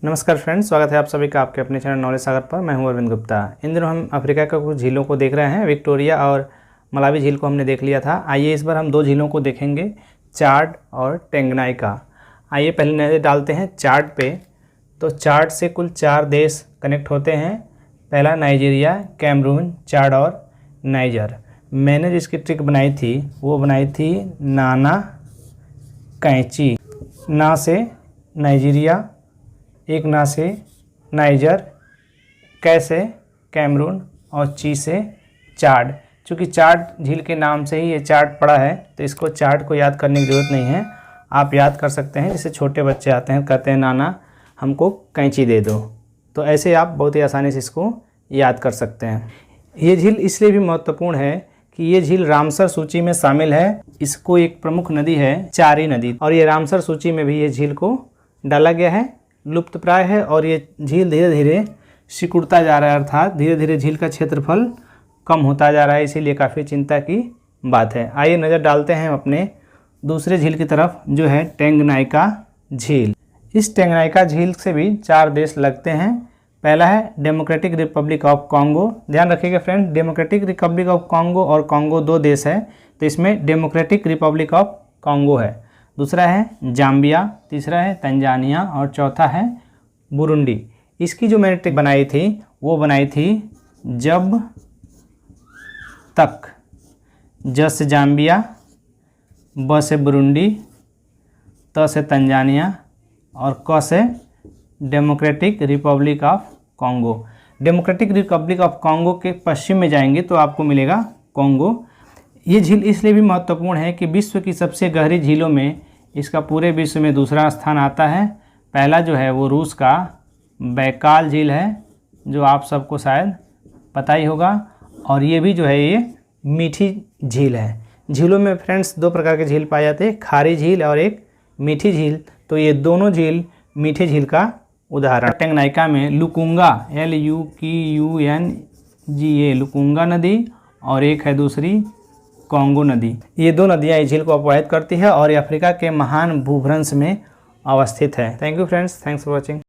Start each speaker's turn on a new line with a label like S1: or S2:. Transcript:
S1: नमस्कार फ्रेंड्स, स्वागत है आप सभी का आपके अपने चैनल नॉलेज सागर पर। मैं हूं अरविंद गुप्ता। इन दिनों हम अफ्रीका के कुछ झीलों को देख रहे हैं। विक्टोरिया और मलावी झील को हमने देख लिया था। आइए इस बार हम दो झीलों को देखेंगे, चाड और टेंगनाइका। आइए पहले नज़र डालते हैं चाड पे। तो चाड से कुल 4 देश कनेक्ट होते हैं। पहला नाइजीरिया, कैमरून, चाड और नाइजर। मैंने जिसकी ट्रिक बनाई थी वो बनाई थी नाना कैंची। ना से नाइजीरिया, एक ना से नाइजर, कै से कैमरून और ची से चाड। चूँकि चाड झील के नाम से ही ये चाड पड़ा है तो इसको चाड को याद करने की ज़रूरत नहीं है। आप याद कर सकते हैं, जैसे छोटे बच्चे आते हैं कहते हैं नाना हमको कैंची दे दो, तो ऐसे आप बहुत ही आसानी से इसको याद कर सकते हैं। ये झील इसलिए भी महत्वपूर्ण है कि ये झील रामसर सूची में शामिल है। इसको एक प्रमुख नदी है चारी नदी, और ये रामसर सूची में भी ये झील को डाला गया है, लुप्त प्राय है। और ये झील धीरे धीरे सिकुड़ता जा रहा है, अर्थात धीरे धीरे झील का क्षेत्रफल कम होता जा रहा है, इसीलिए काफ़ी चिंता की बात है। आइए नज़र डालते हैं अपने दूसरे झील की तरफ, जो है टेंगनाइका झील। इस टेंगनाइका झील से भी 4 देश लगते हैं। पहला है डेमोक्रेटिक रिपब्लिक ऑफ कॉन्गो। ध्यान रखिएगा friend, democratic Republic of Congo और कॉन्गो 2 देश है, तो इसमें डेमोक्रेटिक रिपब्लिक ऑफ कॉन्गो है। दूसरा है जाम्बिया, तीसरा है तंजानिया और चौथा है बुरुंडी। इसकी जो मैंने ट्रिक बनाई थी वो बनाई थी जब तक, ज से जाम्बिया, ब से बुरुंडी, त से तंजानिया और क से democratic Republic of Congo. Democratic Republic of Congo के पश्चिम में जाएंगे तो आपको मिलेगा कॉन्गो। ये झील इसलिए भी महत्वपूर्ण है कि विश्व की सबसे गहरी झीलों में इसका पूरे विश्व में दूसरा स्थान आता है। पहला जो है वो रूस का बैकाल झील है, जो आप सबको शायद पता ही होगा। और ये भी जो है ये मीठी झील है। झीलों में फ्रेंड्स 2 प्रकार के झील पाए जाते हैं, खारी झील और एक मीठी झील। तो ये दोनों झील मीठी झील का उदाहरण। टेंगनाइका में लुकुंगा, LUKUNGA, लुकुंगा नदी, और एक है दूसरी कॉन्गो नदी। ये 2 नदियाँ इस झील को अपवाहित करती है और ये अफ्रीका के महान भूभ्रंश में अवस्थित है। Thank you friends, thanks for watching.